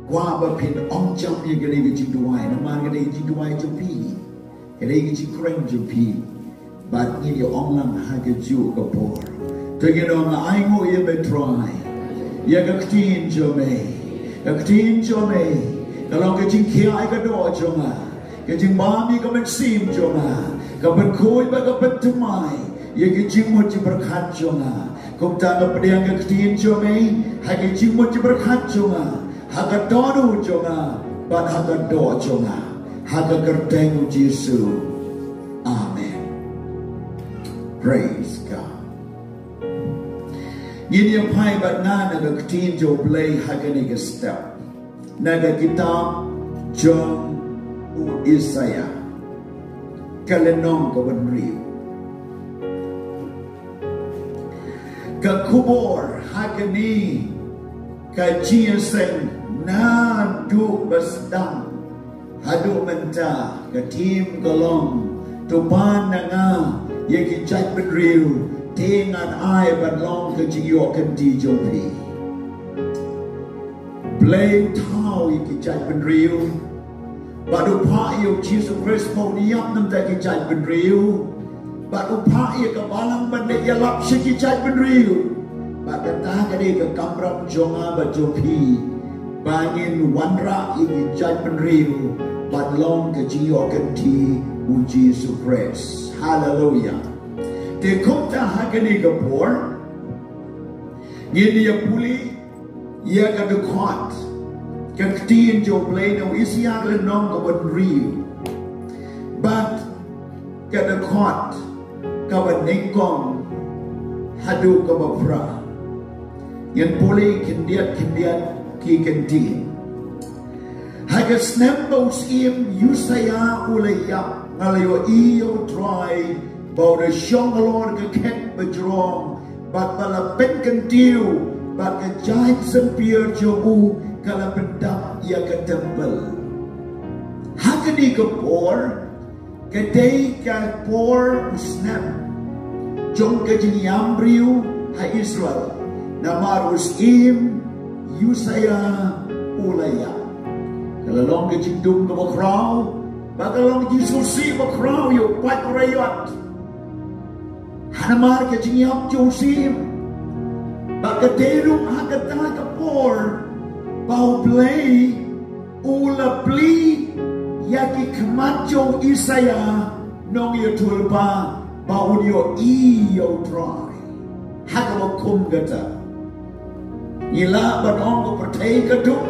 qua bờ pin ông chăm như cái này cái chim đuôi nó mang cái này chim đuôi cho pi cái này cái chim kren cho pi bạn như điều ông làm hai cái chú cái bò tôi cái đó là ai ngồi yên bên try ya cái tin cho mày cái tin cho mày cái lòng cái chim kia ai cái đó cho mà cái chim ba mi cái bên sim cho mà cái bên khôi và cái bên thâm mai ya cái chim một chim berkat cho mà cũng ta cái bên cái tin cho mày hai cái chim một chim berkat cho mà Haga dodu jonga, but haga do jonga, haga gertengu Jesu. Amen. Praise God. Yini apai bat na naga ketin jo play haga niga step. Naga kitab John u Isaiah. Kalenong kawan riu. Ka kubor haga ni ka jiaseng nan du basdang hadu menta ka tim golong tu pan nga ye ki chat ben riu tengan ai ban long ka jiyo kan di jopi play tau ye ki chat ben riu badu pa yo Jesus Christ po niyap nam ta ki chat ben riu badu pa ye ka balang ban le yalap shi ki chat ben riu Bagata kadi ke kamram jonga bajopi bangin wanra igi judgment riu badlong ke jio kenti u Jesus Christ. Hallelujah. Te kumta hakani ke por yini ya puli ya ka de khot ke tin jo play no isya le nong ka ban riu but ke de khot ka ban ningkong hadu ka bafra Yan puli kindiat ki kendi. Haga snembos im Yusaya ulaya ngalayo iyo try bau de shongalor ke ket bejrong bat bala pen kentiu bat ke jahit sempir jobu kala pendap ia ke temple. Haga ni ke por ke day ke por snap jong ke jinyam riu ha Israel. Namarus im Yusaya ulaya. Kalau long ke jindum ke bakrau, bakal long jisusi bakrau yo pat rayot. Hanamar ke jingyam josim, bakal derung hakata ke por, bau play ula pli yaki kemacho Isaya nong yo tulpa bau yo iyo try. Hakawa kum gata. Ila banong ko pertai ke dum,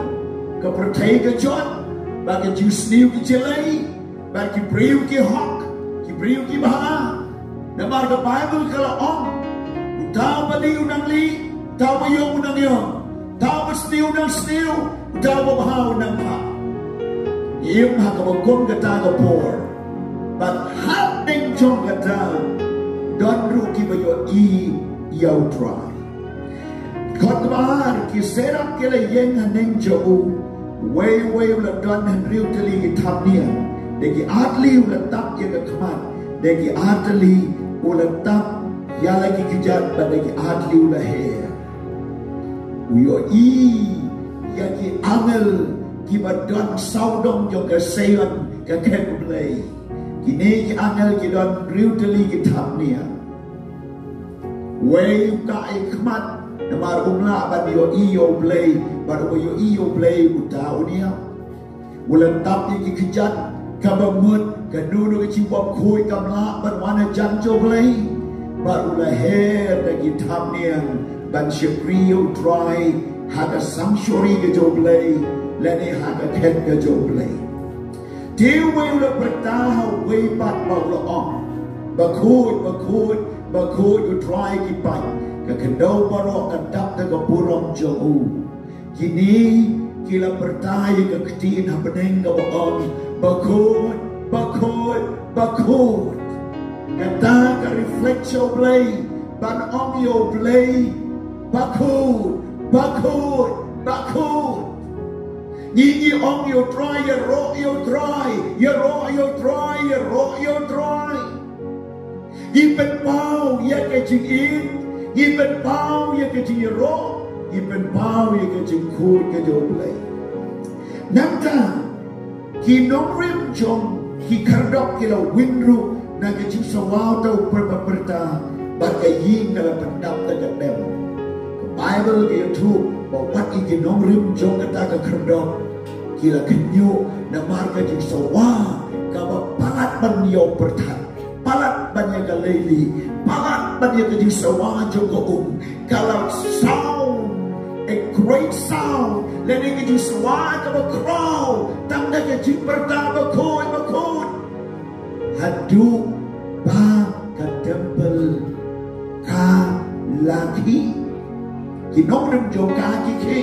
ke pertai ke jon, bagi ju sniu ke jelai, bagi briu ke hok, ke briu ke baha. Namar ke Bible kalau om, utau bali unang li, utau bayong unang yong, utau sniu unang sniu, utau baha unang ha. Iyong hakawakom kata ke por, but hap ding chong kata, don ruki bayo yaw try. Kot bahar ki serap kele yeng haneng jau way ula don han riu tali ki tapnia deki atli ula tap ye ka khamat deki atli ula tap ya lagi kijat ba deki atli ula he uyo ya ki angel ki ba don saudong jo ka seyon ka ken play kini ki angel ki don riu tali ki tapnia way ka ikmat namar umla ban yo iyo play bar yo iyo play uta unia ulan tap ki kijat ka ba mut ka nuno ki chiwap khoi kamla ban wana jan jo play bar ula her da ki thamnia ban shikrio try haga sanctuary ke jo play lene haga khet ke jo play tiu we ula pertaha we pat ba ula on bakut you try ki pai ka kendau barok kadap ta ka purom jau kini kila pertai ka ketin hapeneng ka on bakut kata ka reflect your play ban on your play bakut Nyi on your try you ro your try Yi pen pau ye ke ching in, yi pen pau ye ke ching ro, yi pen pau ye ke ching khut ke jo play. Naka kinongrim jong kikardok kila winru naga jing sawau tau perperta bagai ying kala pendap taga dem. Bible itu bahwa kinongrim jong kata kardok kila kenyu na marga jing sawa kaba palat banyo pertan palat banyo galeli palat banyo jing sawa jong kalau sound a great sound leni ke jing sawa kaba crow tanda ke jing pertama bakoi hadu ba ka temple ka laki kinongrim jong ka kiki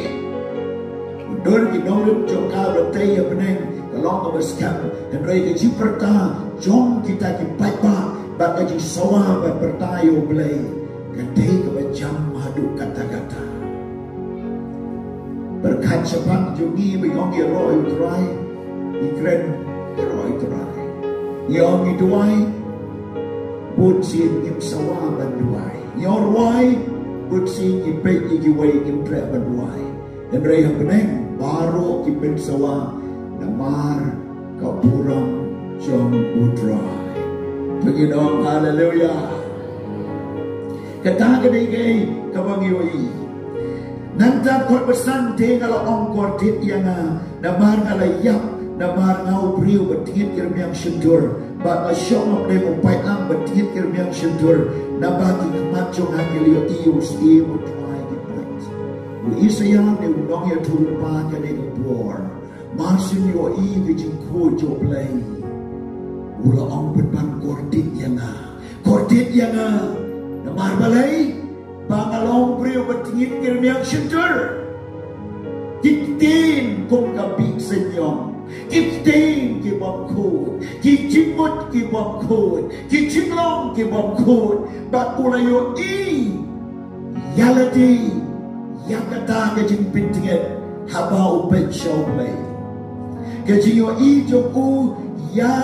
Dor kinongrim jong ka bertay beneng kalong kebaskam dan raya ke perta jong kita ki paipa baka ji sawa bertayo belai kadai kebajam hadu kata-kata berkat sepang jungi biyong roy try ikren roy try yong iduai bud sin im sawa banduai yor wai bud sin ipek igiwai im tre banduai dan raya beneng baru kipin sawa namar kapurang jong utrai Panginoon, hallelujah. Kata kadai kabangiwi nanta kot besan te kalau ongkor tit yang namar alayap namar ngau priu betit kirmiang sentur ba syong ap mo pai lang betit kirmiang sentur nabagi kemacong hangilio ius utrai gipot Isaya ne unong ya tulpa kadai kapur masin yo i gijing ko jo play ula ong penpan kortit yang namar balai bangalong priyo batingin kirmiang sentur kitin kong kabik senyong kitin ki bangkut kijimut ki bangkut kijimlong ki bangkut bat ulayo i yaladi yakata kajing pintinget haba upet shawlay kajing yo i joku ya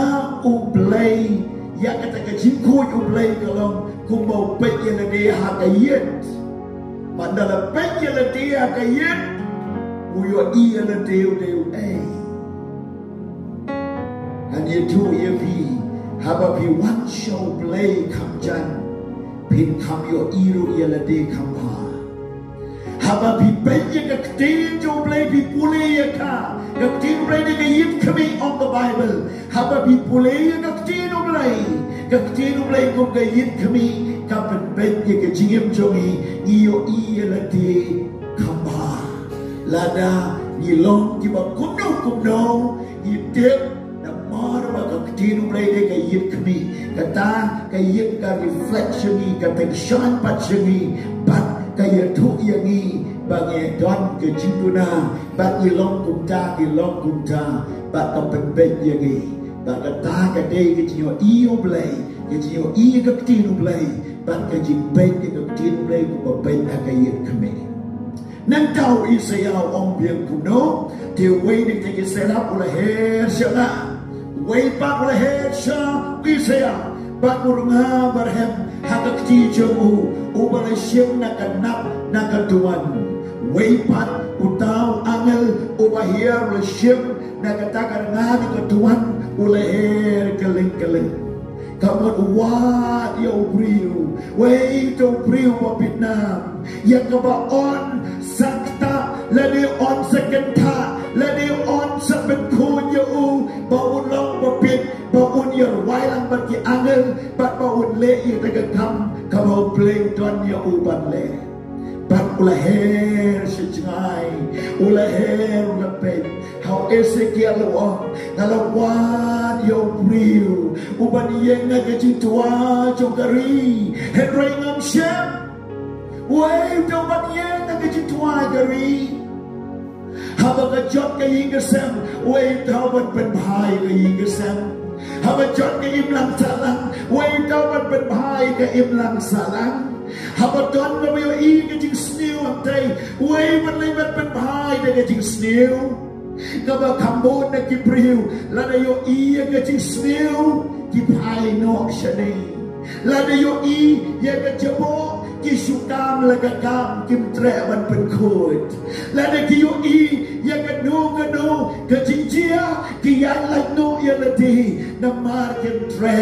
ublay ya kata kajing ko ublay kalong kumbau pet yang dia hakayet mandala pet yang dia hakayet uyo iya la deu and itu if he haba pi one show play kamjan pin kam yo iru iya la de kamha haba pi pet yang kaktin jo play pi pule ya ka kaktin ready ka yit kami on the Bible haba pi pule ya kaktin ublay kung ka yit kami kapan pet yang kajingim jongi iyo iya la de kamha lada ngilong kiba kumno yidep na marwa kaktin ublay de ka yit kami kata ka yit ka reflection ni ka tension patsengi bat kaya tu yangi bagi don ke jinguna bat ilong kumta bat kampet yangi bat kata ka de ke jinyo iyo blay ke jinyo iyo kaktin ublay bat ka jimpet ke kaktin ublay kumapet ka yit kami nang tau Isaya ong biang kuno ti wei ni te set up ula her sha wei pa ula her sha Isaya ba kurunga barhem hagak ti jomu ubala siem na kanap na katuan wei pa utaw angel ubahir ula siem na katakar nga ni katuan ula her keling kamot wat yo priu wei to priu wa Vietnam yang kaba on sakta lani on sekenta lani on sabekun yo baun long bapit baun yer wailang bagi angel bat baun le ye tagakam kabau play don yo ban le bat ulaher sejai ulaher ulapen how Ezekiel lo ngalawan yo priu uban yeng ngajitua jogari henry ngam shem wei doban yeng ngajitua gari haba kajot ka yingasem wei doban penbhai ka yingasem haba jot ka imlang salang wei doban penbhai ka imlang salang haba don na yo i ka jing snew antay wei man libat penbhai ka jing snew kaba kambon na kipriu lada yo iya gajing snew kipai no shani lada yo i ya gajabo kisukam lagakam kim treban penkut lada ki yo i ya kanu ke jinjia ki ya like no ya lati namar ken tre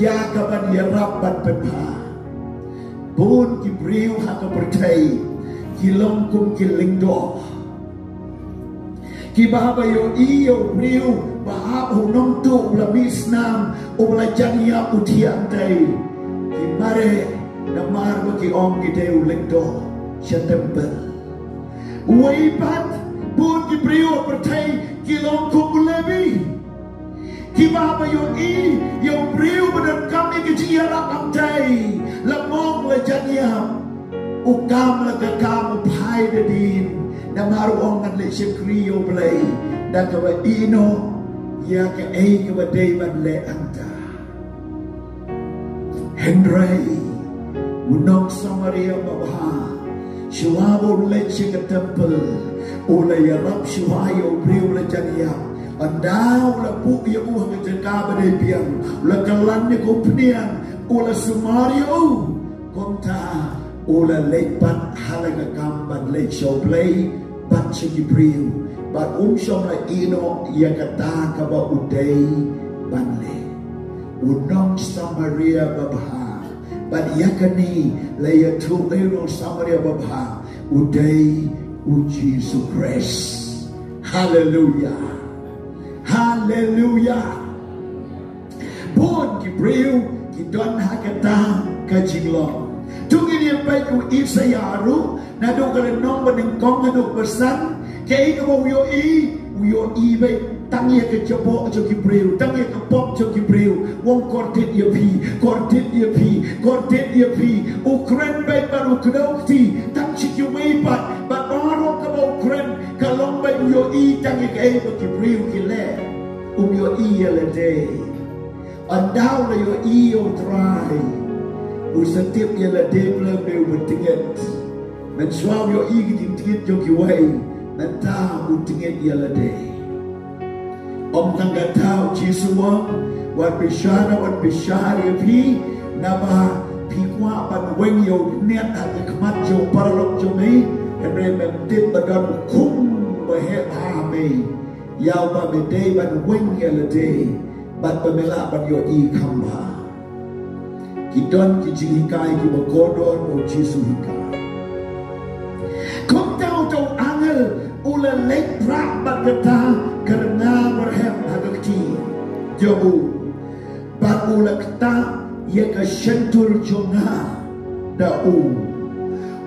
ya kaban ya rapat pepa bun ki briu ha ka pertai ki long kum ki lingdo ki bahaba yo iyo briu bahab ho nong tu la misnam o la jania utian dai ki mare namar ba ki om ki deu lingdo September. Waipat pun ki brio pertai ki long kum lebi. Ki baba yo brio badan kami ki jiara kamtai. La mong la jania. Ukam la kakam pai dedin. Namaru ongan le sekrio play. Dan kawa ino ya ka ei kawa devan le anta. Henry unong Samaria babha. Shuabo leche ke temple Ola ya rab shuayo priu la jania Andau la pu ya uha ke jengka badai piang La kalan ya kumpniang Ola sumario Konta Ola lepat halaga kamban lech show play Bat chiki priu Bat shom la ino ya kata kaba udai banle Unong Samaria babha But yakani laya tu ero Samaria babha uday u Jesus Christ. Hallelujah. Hallelujah. Bon ki breu ki don hakata ka jinglong. Tungi ni pai ku isayaru na do ka nong baneng kong na do pesan kay ka mo yo i bai tangi ke jopo jo ki breu tangi ke pop jo ki breu wong kortet ye pi Ukraine bai baru kedokti tang chiki wei pat ba baro ka Ukraine ka long bai yo i tangi ke ki breu ki le yo i le day andau le yo i o try setiap ye le day ble be betinget men swam yo i ki tinget jo ki wei men ta tinget ye le day Om tangga tahu Jisua Wan bishara ya pi Naba pi kwa pan weng yo Niat hati kemat jo paralok jo me Henry memtip badan kum Bahe me Yau ba me day ban weng ya le day Bat pemela ban yo i kamba Kidon ki jinghikai ki bakodon o Jisu hika Kong tau tau angel Ula lek prak bat kata Karena berhem agakti Jauh Bat ula kata Ia ka sentur jonga Da'u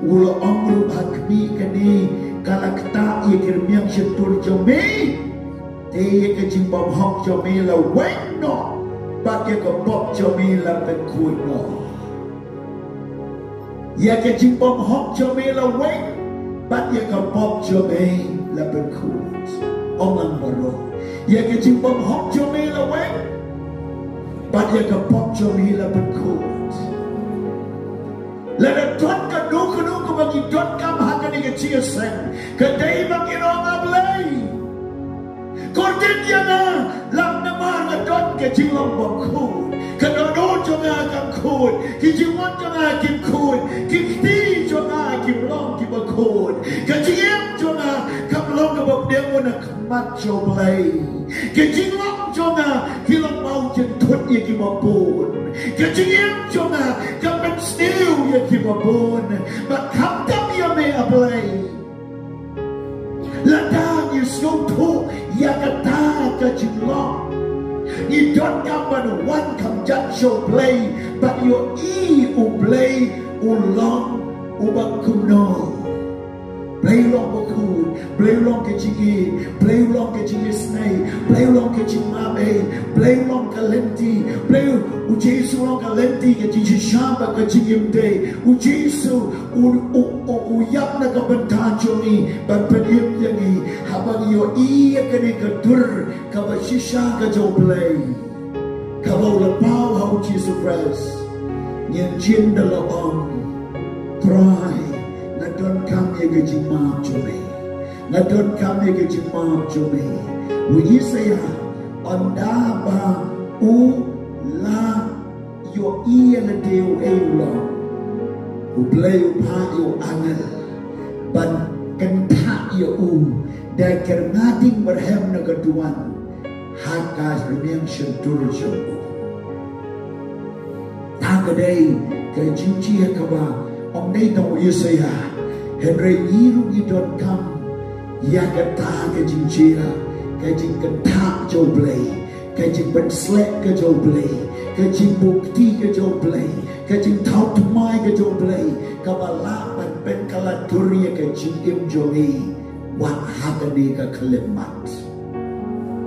Ula omru hakmi kani Kala kata ia kirmiang sentur jome Te ia ka jimbam hok jome la weng no Bat ia ka pop jome la pekui no Ia ka jimbam hok jome la weng Bat ia ka pop jome la pekui Ongan baro Ia ke jimbam hok jome la weng Bat ia ke pop jome la bekut Lada tuan ka nuku bagi tuan kam haka ni ke chia sen Kedai bang inong ablay Kortin yana Lam namar na tuan ke jimbam bakut Kedono jonga kam kut Ki jimbam jonga kim kut Kikti jonga kim long kim bakut Kejiem jonga kam long kabab dia wana kemat joblay Kejing long jonga Hilang mau jentut ya kimabun Kejiem jonga Kapan snew ya kimabun But kamtam ya me ablay Ladang you so to Ya kata kejing long You don't come on one come judge your play But your ublay ulong ubang kumno Play long bakun, play long ke chingi, play long ke chingi snay, play long ke chingame, play long ke lenti, play ujesu long ke lenti ke chingi shamba ke chingimde, ujesu uyap na ke bentanjoni, ban pedim yangi, habang yo iya ke ni ke dur, ke bashisha ke jo play, ke bau lepau hau Jesu Christ, nyen jin de laong, try. Ngadon kami ke jimam jome Ngadon kami ke jimam jome Wiji saya Onda ba U la Yo iya le deu eulong U play u pa yo angel Ban kenta ia dan kernating berhem na keduan hakas remeng sentur jogo tagaday ke jinji kaba om nei tong Yesaya Henry yiru idon kam ya kata ke jinji ke jing kata jo blay ke jing ben slek ke jo blay ke jing bukti ke jo blay ke jing tau tumai ke jo blay kabala ban ben kala turia ke jing im jo ni wan hakani ke kalimat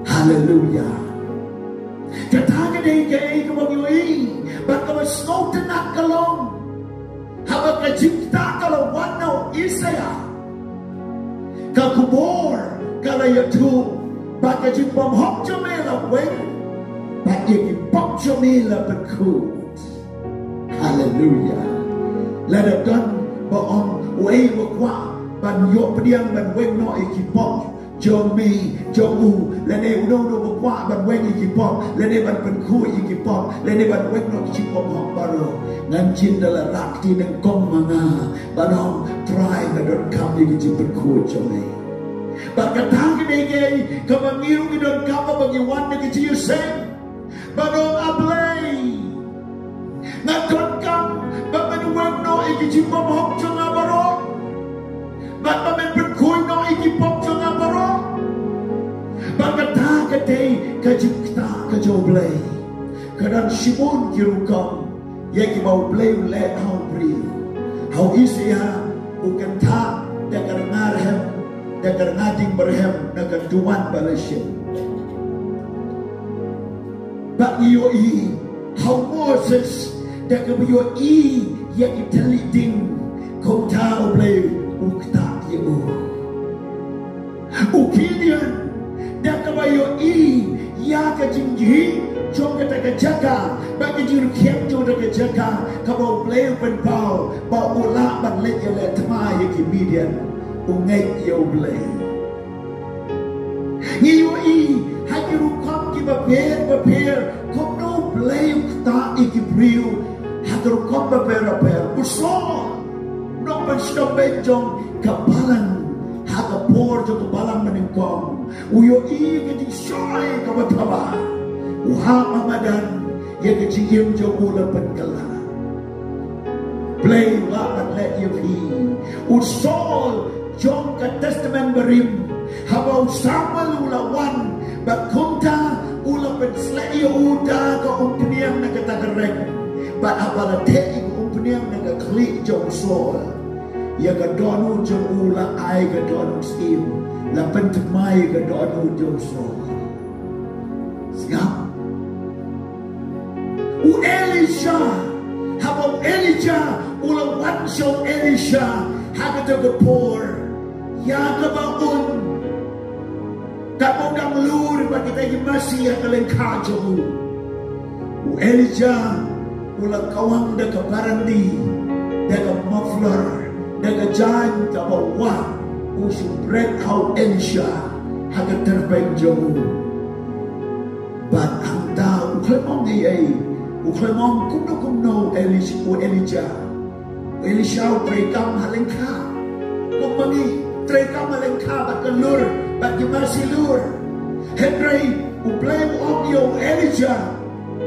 hallelujah kata ke dei ke ke bagi bat ka snow tenak kalong haba ka jingta kalau wanau Isaya ka kubor kala yatu bat ka jing bom hok jamela wen bat ye bom jamela bekut hallelujah let a gun ba on way wa kwa ban yo pediang ban wen no ikipok Jomi, Jomu, lene uno no kwa ban wen ikipok, lene ban penku ikipok, lene ban wen no ikipok hok baro. Ngan chin dalam rakti neng kong manga, banong try na don kam ikipok penku jomi. Bakatang kini kamangiru idon kam bagi wan negi ciu sen, banong ablay. Ngan don kam ban wen no ikipok hok jonga baro. Bapa men berkuih no ikipok jonga baro. Bakata kate kajikta kajoblay. Kadang Shimon kirukam yaki mau blay let how brio. How Isaya bukan tak dakar ngarhem dakar ngading berhem dakar duan balashin. Bak yo how Moses dakar yo yaki teliding kong tao blay ukta yo. Ukilian dak kabayo ya ka jinghi jong ka jaga bagi jiru khem jong ka jaga kabau play pen pau ba ula ban let ya let ma ye ki median ungai yo play ni yo ha jiru kam ki ba per kom no play ta ikibrio ha jiru kam ba per uso no ban stop ben jong kapalan haga por jo balang meningkong uyo ke shoy ka bataba uha mamadan ye ke jiem jo ula penkala play la but let you be usol jong ka testament berim habau samal ula wan bakunta ula pensle yo uda ka umpniang na katagarek but abala te umpniang na klik jo sol ya ka donu jong ula ai ka donu skim la pentemai ka donu jong so siap u Elisha habang Elijah ula wan show Elisha haga to the poor ya ka baun tapong dang lur ba kita masih yang kalen kajo u Elijah ula kawang da ka barandi da ka muffler daga jan ka bawa usu break how Elisha haga terbaik jauh but anda uklemong ay uklemong kumno Elijah breakam halengka kumani breakam halengka bat kelur bat masih lur Henry uplay of yo Elijah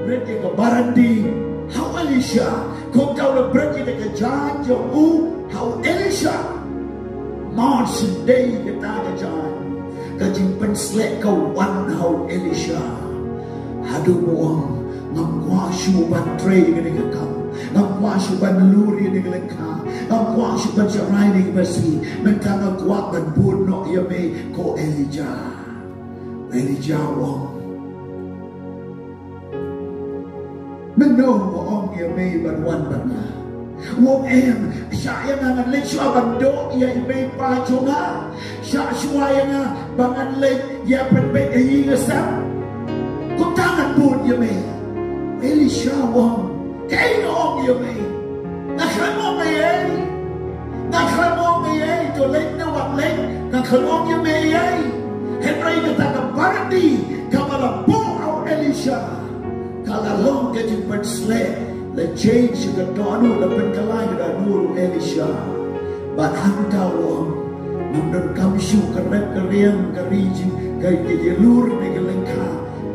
break ka barandi how Elisha kung tahu le break ka jan jauh how Elisha March day kita kajan kajing penslek kau wan how Elisha hadu muang ngam syuban trade dengan kekam ngam syuban luri dengan lengkap ngam syuban cerai dengan besi mentang kuat dan bunuh ya me ko Elijah wong menong wong ya me ban wong em saya ngan lek sua bando ya ibe pa jonga sya sua yang bangan lek ya penbe yi ngesam ku tangan bun ya me Elisha wong kai ong ya me na khamong ye to lek na wat lek na khamong ya me ye Henry kata ka pardi kamala bo au Elisha kala long ke jimpat slek le change the donu le penkalai da nuru Elisha but hanta wong Nandun kamsyu kerep keriang kerijin kay yelur ni gelengka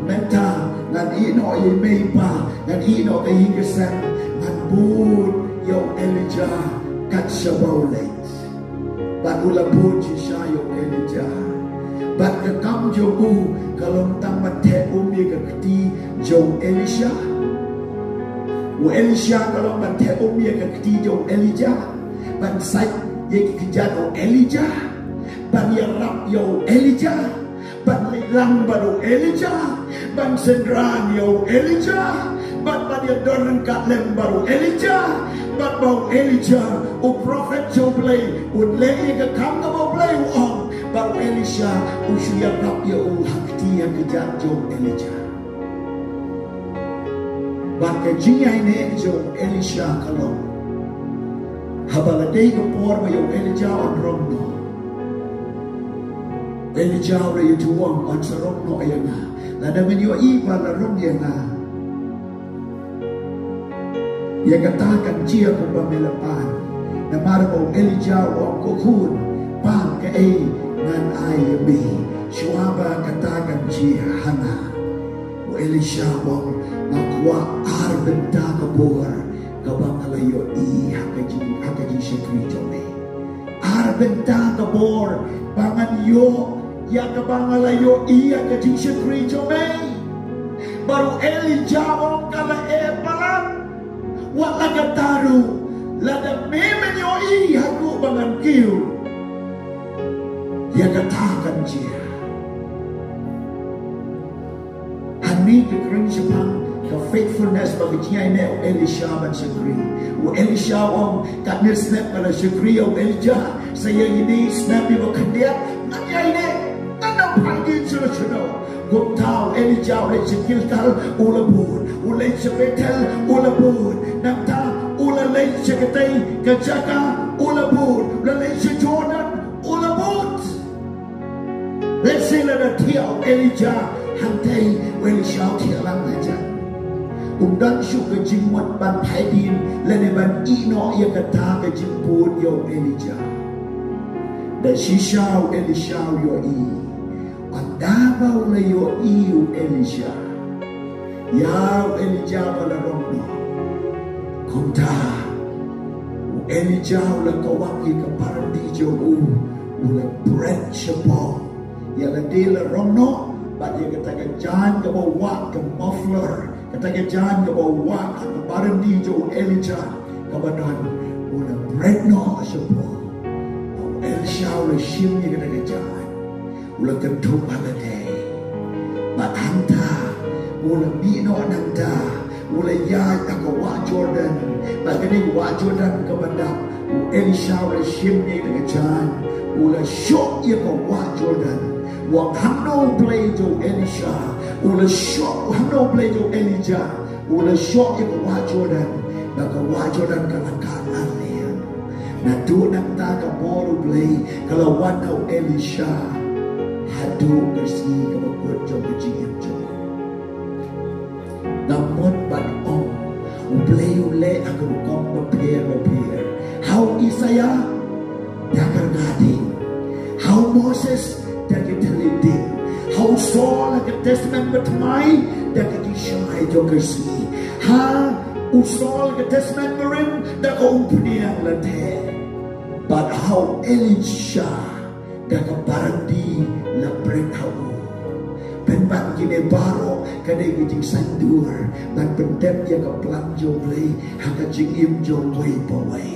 menta ngan ino ye meipa ngan ino kay hingesan ngan bud yo Elijah kat sabaulet bat ulabud siya yo Elijah bat kakam jo u kalong tang mate umi kakti jo Elisha u Elisha kalong mate umi kakti jo Elijah ban sai ye kijat o Elijah ban yarap yo Elijah ban lilang baru Elijah ban sendran yo Elijah ban yadon ka lem baru Elijah ban bau Elijah o prophet jo play o le ka kam ka bau play on baru Elisha o siya rap yo hakti yang kijat jo Elijah ban ka jingay ne jo Elisha kalong habaladei ko por ma yo Elijah on romno Elijah ra yo tuwang on sa romno ayana la naman yo iba la rom yana ya katakan dia ko pamelapan na maramo Elijah on ko kun pan ka ay nan ay bi suaba katakan dia hana o Elisha on nakwa arbenta ka por kabang alayo i hakaji sekri jome arbenta kabor bangan yo ya kabang alayo i hakaji sekri jome baru Elijah on kala palang wala kataru lada memen yo i haku bangan kiu ya katakan dia hani kekering sepang the faithfulness bagi dia ini Elisha dan Syekri. Elisha om kat snap pada Syekri om Elijah saya ini snap ibu kendia nak dia ini nak panggil sudah. Gum tahu Elijah oleh Syekilkal ulabun, oleh Syekbetel ulabun, nak tahu oleh Syeketei kejaka ulabun, oleh Syekjordan ulabun. Let's say that dia Elijah hantai Elisha dia lang aja. Dan syukur jingwat ban haidin lene ban ino ia kata ke jimpun yo Elijah dan sisau Elisha yo i andabau le yo i Elisha ya Elijah bala romno konta Elijah la kawaki ke pardi jo ula bread chapo ya la dela romno ba dia kata ke jan ke bawa ke muffler kata jangan ke bawah ke barang di jo Elijah kebadan ula bread no asopo Elisha ula shimni kata jangan ula kentuk halade bat hanta ula bino nanta ula ya ke wa Jordan bagani wa Jordan kebadan Elisha ula shimni kata jangan ula shok ya ke wa Jordan wang hamno play jo Elisha ula shok hamno play jo Elijah ula shok yang wa Jordan baka wa Jordan kalakalan niya na tunang ta ka boru play kalau wanau Elisha hadu kersi kabakut jo kejingin jo namun ban om play ule aku kom prepare how Isaiah yakar gading how Moses dagit haliding how Saul like a testament but my dagit shy jokasi ha usol like a testament marim da umpniang late but how Elisha daga parandi la break how penpat gine baro kadai gijing sandur dan pendem dia ka planjo play haka jingim jo way paway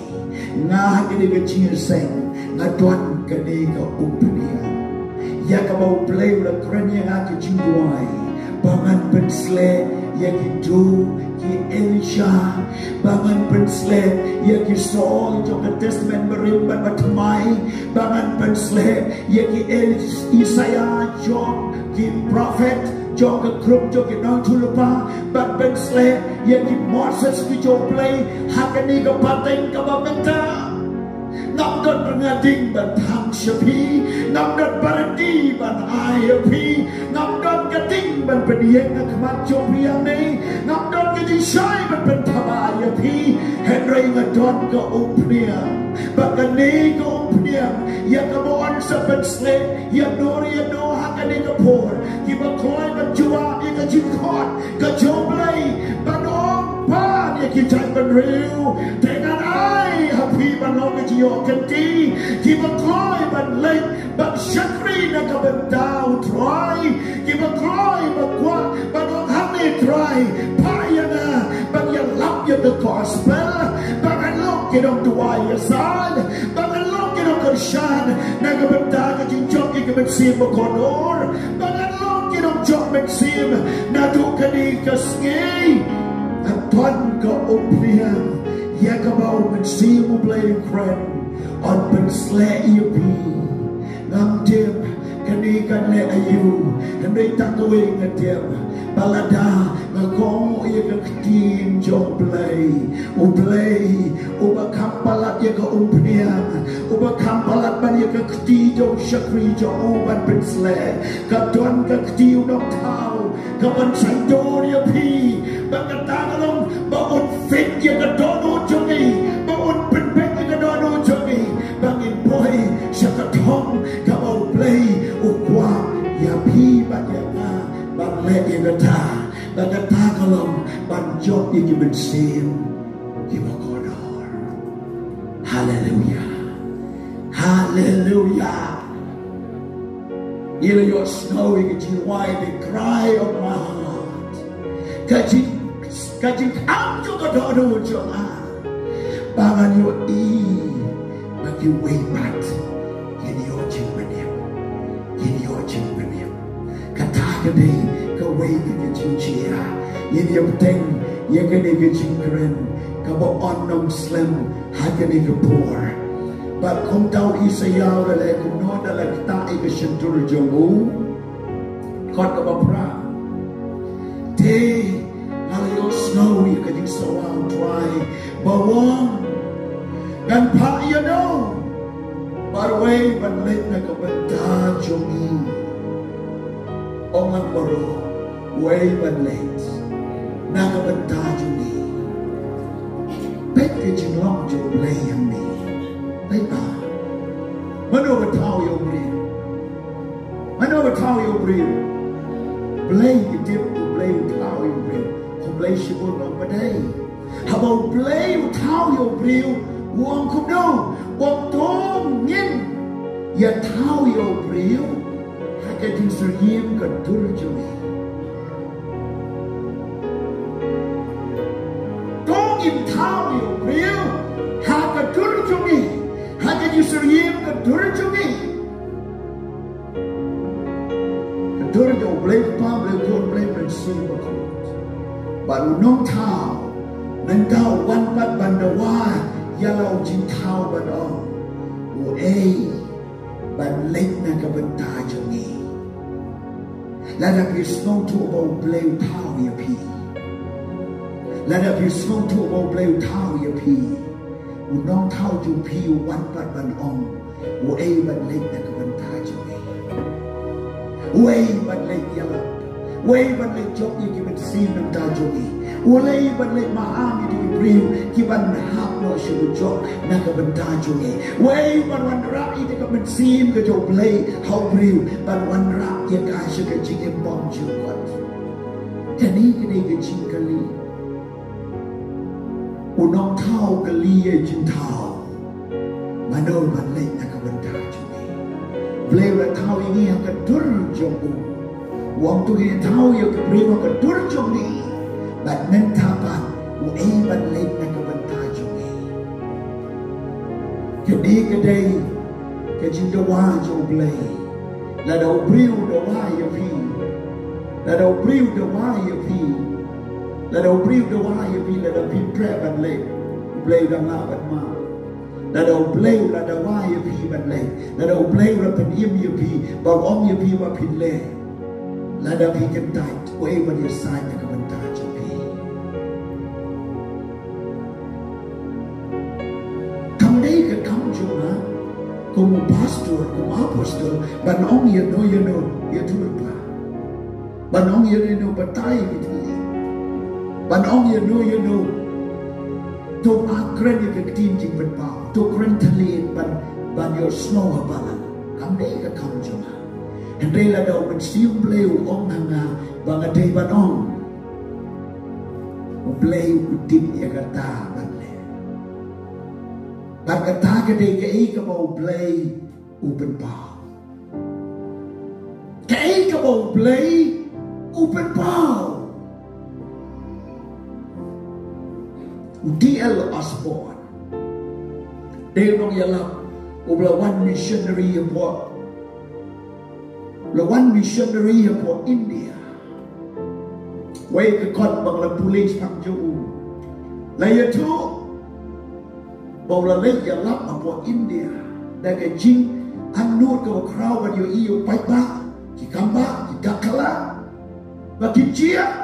nga gine gijing seng nga tuan kadai ka umpniang ya kabau play ula krenya ngaki jingwai bangan pensle ya gitu ki Elisha bangan pensle ya ki Saul jo ka testament berimban batmai bangan pensle ya ki Isaiah jo ki prophet jo ka krup jo ki nang tulupa bat pensle ya ki Moses ki jo play hakani ka pateng ka bamenta nam dot pengading ban tham shapi nam dot bardi ban ayapi nam dot kating ban pedieng kemat jopiang ni nam dot kaji shai ban pentaba ayapi henry ngadot don ka umpnia bakani ka umpnia ya ka bon sa pensle ya dori ya do hakani ka por ki ba koi ba jua ya ka jikhot ka joblay banong pa ya ki chan ban riu dengan ai happy ban lo ka jiyo kan ti ki ba koi ban lek ba shakri na ka ban dau try ki ba koi ba kwa banong hane try pa ya na ban ya lap ya the gospel ban an get on the wire side ban an get on the shan na ka ban da ka jin chok ki ka ban sim ba konor ban an get on chok ban sim na du ka ni ka sngi at ton ka opliam ya ka ba ban sim mo play kren on ban slay you be ngam tim kani kan le ayu kan dei tak ko ngatem balada ngakong ia ka tim jong play u ba kampalat ia ka umpniam u ba kampalat ban ia ka ti jong shakri jong ban pen slay ka don ka ti nok thau ka ban chan do ia pi ba ka ta long ba un fit ia ka do no jongi ba un pen pen ia ka do no jongi bang in boy shaka thong ka ba play u kwa ya pi ba ya na ban le ia ka ta ban ka ta ka long ban job ia ki ben sim ki ba kodor hallelujah hallelujah Ila your snowing and you why the cry of my heart kajin come to the door of your heart bangan your e but you way back in your chimney kata kade ka way ka chia in your thing you can get chingren ka bo on nom slim ha ka ni ka poor but kung daw isayaw dala kung no dala kita ikashintur jongu kot ka ba pra te alayo snow you can so out dry bawang gan pa you know but way ban late na ka banta jongi ong ang baro way ban late na ka banta jongi packaging long jo play yang me Mano ba tao yo brio Blay you dip to blay tao yo brio Kung blay shibul lang pa day Habang blay tao yo brio Huwag kum no Huwag tong ngin Ya tao yo brio Hakating sariyim ka turjumi Tong in tao yo brio Haka turjumi Haka you sariyim ka turjumi Turjo blame pamle kon blame and sin bakot baru nong tao nan tao wan pat bandawa yalaw jin tao badong o ban late na ka banta jongi lada pi snow to about blame tao ya pi lada pi snow to about blame tao ya pi o nong tao ju pi wan pat ban ong o ban late na ka banta jongi Way ban late yalap, way ban late job you give it see them dajogi. Way ban late maham you give bring, give an hap no should job naka ban dajogi. Way ban one rap you give it see him get your play how bring, but one rap you guys should get chicken bomb you what. Kani get ching kali. Unong tao kali ye jin tao. Mano ban late naka ban dajogi. Play with how you have a turjogu. Wong to get how you can bring up a turjogi. But Nentapa, who ain't but late like a vantajogi. Kadig a day, catching the watch of play. Let our brew the wire of him. Let our brew the wire of him. Let our brew the wire of him. Let our be trap and late. Play the love at mouth. Let our play let the wire pi ban lay. Let our play let pen im you pi, but om you pi wa pin lay. Let our pi can tight way when you sign the commentage of pi. Come day can come Jonah, como pastor, como apostol, but om you know you do it. But om you know but tie it. But om you know Tung akren yang ketin jing berpau, tung kren tali ban your snow habalan, kam dei ka kam joma. Hendai lah dau mensium bleu ong hanga bangadei banong, bleu kutip ya kata banle. Ban kata kedei kei ka bau bleu berpau, kei ka bau bleu berpau. DL Osborne, they nong yalap, ubla one missionary about, about India. Way ke kon bangla police pak jo. Laya tu, bangla lay yalap about India. Daga jing anut ke crowd when you iyo pai ba, ki kamba, ki dakala, ba ki chia.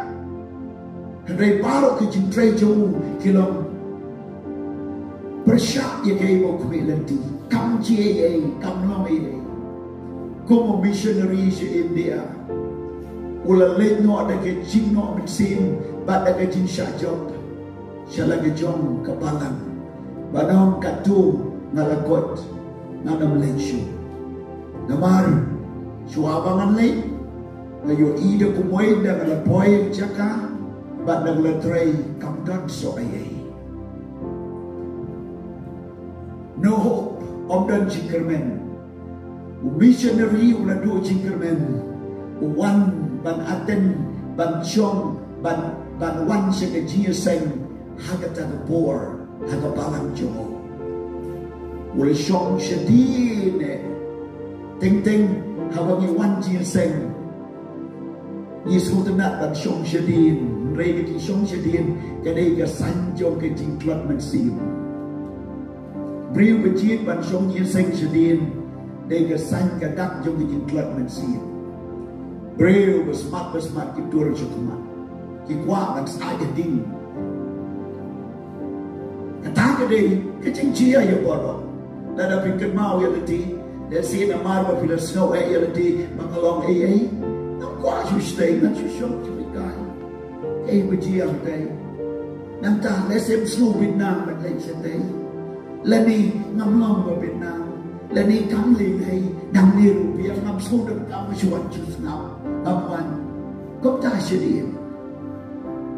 Hendai baru ke jintrai jauh kilom bersyak ye kei mau kumilenti kam cie ye kam long ye como missionary se India ula late no ada ke jing no mensim bat ada jing syajok shala ke jong kapalang banong katu ngalakot ngana Malaysia namar suabangan late ngayo ida kumoy da ngalapoy jaka but nang latray kamdan so ay. No hope of the Jingermen. Missionary ula do Jingermen. One ban aten ban chong ban one se ke jia seng hagata the poor hagabalang jo. Ula chong shadine ting ting hawangi one jia seng. Yisutanat ban chong shadine. Rei ke chong shadin ke dei ke san jong ke jing klot man sim briu ke jit ban chong yin seng shadin dei ke san ke dak jong ke jing klot man sim briu besmat ki tur chukma ki kwa ban sai ke ding kata ke dei ke jing chia ya boro la da pin ke mau ya ti de sin amar ba fil snow ya ti mangalong ai no kwa you stay not you show to me guy ay berjiang tay nanta lesem snow Vietnam at lake tay lani ngamlong ba Vietnam lani kamling hay nang ni rupiah ngam snow dam kam chuan chus now amwan kom ta shidi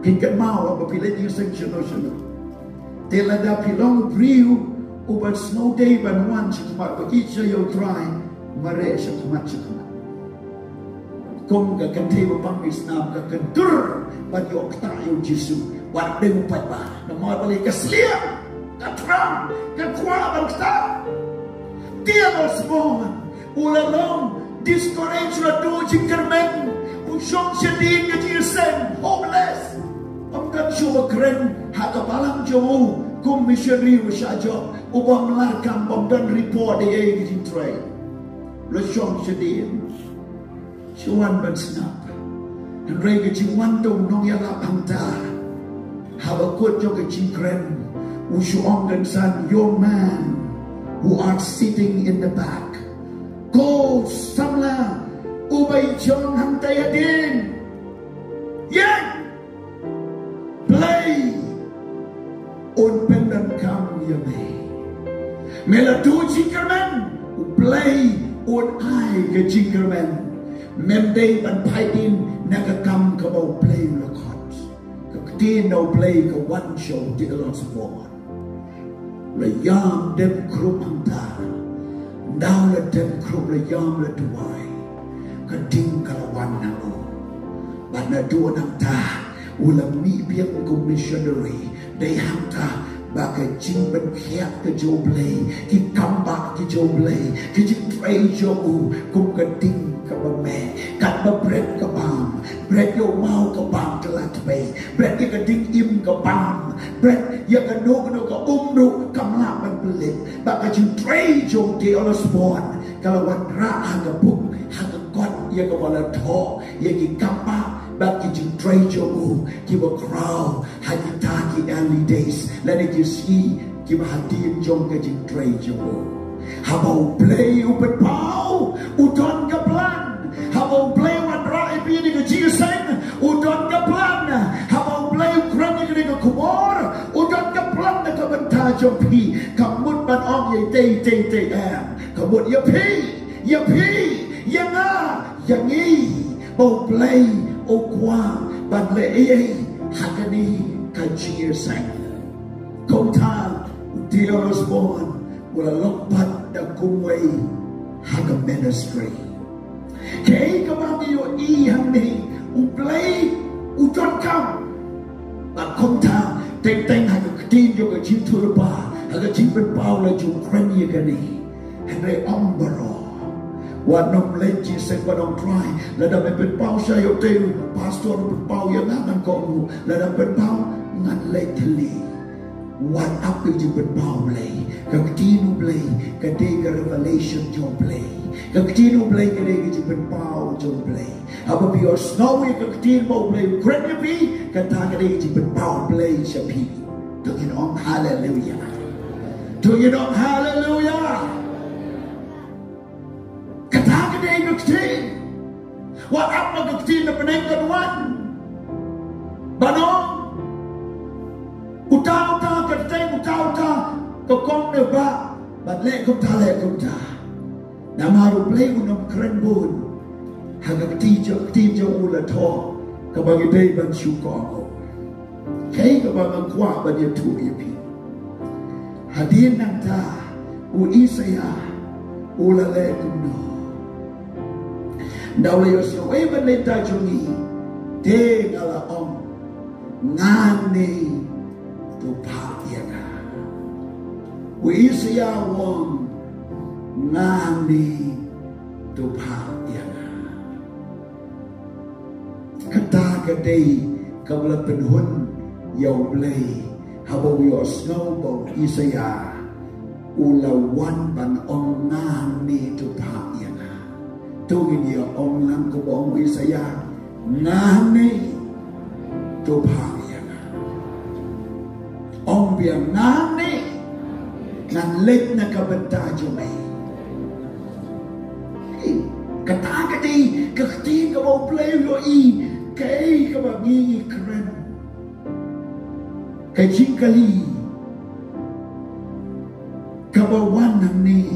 pinkat mau ba pilay yung section no shino telada pilong briu ubat snow day ban wan chukma ba itcha yo try mare chukma kung ka kantay mo pang isnam ka kantur ban yok tayo Jisu wat de mo pat ba na mga balay kasliya katram kakwa ban kita dia Osborne ulalong discourage na do Jingermen usyong syadin ka jisen homeless amkan syuwa kren hakabalang jomu kum missionary wasyajo ubang larkam bamdan report ay gijintray lasyong syadin Chuan ban snap, and rega chingwan dong nong yala pangta. Have a good joke chingren, ushu ongan san your man who are sitting in the back. Go samla ubay chong hantayadin. Yang play on pendan kam yame. Meladu chingren play on I ke chingren. Memday ban paitin nakakam ka mau play record kakti no play ka one show di lots of one layam dem krup anta now let dem krup layam let duai kading kalawan na o ban na duan anta ulam mi biang ko missionary day hanta baka jing ban khiak ka jo play ki kamba ki jo play ki jing tray jo kum kading kabame kat ba bread kabam bread yo mau kabam telat bay bread ye kading im kabam bread ye kanu ka umru kamla ban pelit ba ka jing tray jo de Osborne kalawan ra haga buk haga god ye ka wala tho ye ki kamba ba ki jing tray jo ki ba crow haji ta ki early days let it you see ki ba hatin jong ka jing tray jo habau play upat pau udon ka plan habau play wan ra ipi ni ka jisen udon ka plan habau play ukran ni ka kumor udon ka plan trong phi cầm mút ban om vậy tê tê tê em cầm mút ya phi ya nga ya nghi bầu play ô qua ban lệ ấy hakani kachir sang không tha Dios born wala lompat da kumway haga ministry kay kabang iyo ihang ni u play u john kam but không tha teng teng haga tin yo ka chin thurpa haga chin pen pau la ju kren ye gani henry ombaro wa nom le chi se kwa dong try la da pen pau sha yo te pastor pen pau ya ngan ko la da pen pau ngan le thli what up with you pen pau play ka tinu play ka te ka revelation jo play ka tinu play ka de ka pen pau jo play aba bi or snowy ka tin mo play kren ye pi ka ta ka de ka pen pau play sha pi to you know hallelujah to you know hallelujah kata ka de ka tin what up ka tin na peneng ka wan banong utau ta ka teng utau ta ka kong ne ba bat le kom ta na maru play unom kren bun hagak ti jo ula tho ka bagi dei ban shu ko kay ka bang kwa ba dia tu ye pi hadin nang ta u Isaya ula le kum no daw le yo so e ban le ta jungi de ngala om ngani tu pa ya na u Isaya won ngani tu pa ya na kata ka dei ka bla pen hun yo play habo yo snow bo Isaya ula wan ban ong ngani tu pa ya na tu ni yo ong lang ko bo Isaya ngani tu pa ya na ong biang ngani ngan lek na ka benta jo mai kata ka di ka ti ka bo play lo i kay ka ba ngi kren kay jingkali ka ba wan nang ni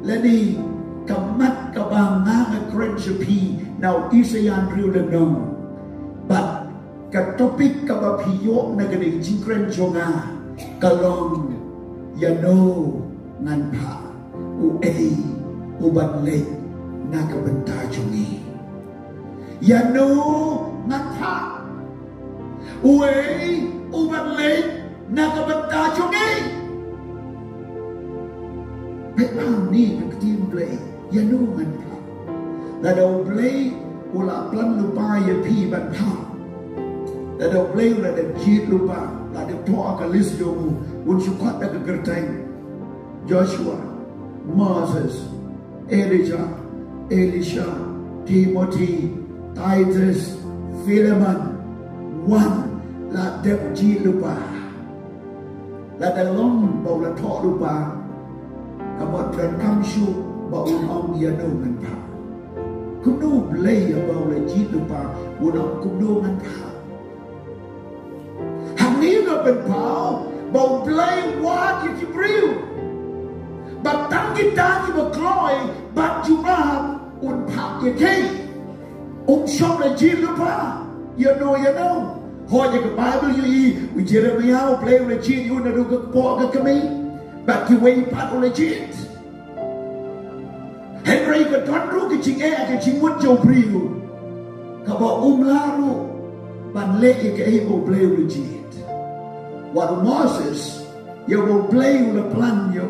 la ni ka mat ka ba nga kren pi now Isayan riu le nong but ka topic ka ba piyo na ka di jingkren jonga ka long ya no ngan pa u u ban le na ka benta jongi ya no ngan pa u ban le na ka benta jongi pe pa ni ka tim play ya no ngan pa la do play ula plan lupa ya pi ban pa la do play ula da jit lupa la de to ka list yo un su kwat da gerteng Joshua Moses Elijah Elisha Timothy Titus Philemon one la de jit lupa la da long bo la to lupa ka bot tran kam shu bo un ong ya no ngan pa kum no play bo la jit lupa un ong kum no ngan paนี้ก็เป็นเผาบอกเพลงวาดอยู่ที่ปริ้วบัดตั้งกินดาที่บอกคล้อยบัดจุมาอุ่นผักอย่างที่ชอบในจีนหรือเปล่าอย่าโน่พอจะกับไบเบิลอยู่อีวิจารณ์ไม่เอาเพลงในจีนอยู่นะดูกับปอกับมีบัดที่เวพัดในจีนเฮนรี่ก็ทนรู้กับจิงกับจิงวัดโจปริ้วเขาบอกลารู้บันเล่กับบอกเพลงในจีนWhat Moses, you will play with the plan you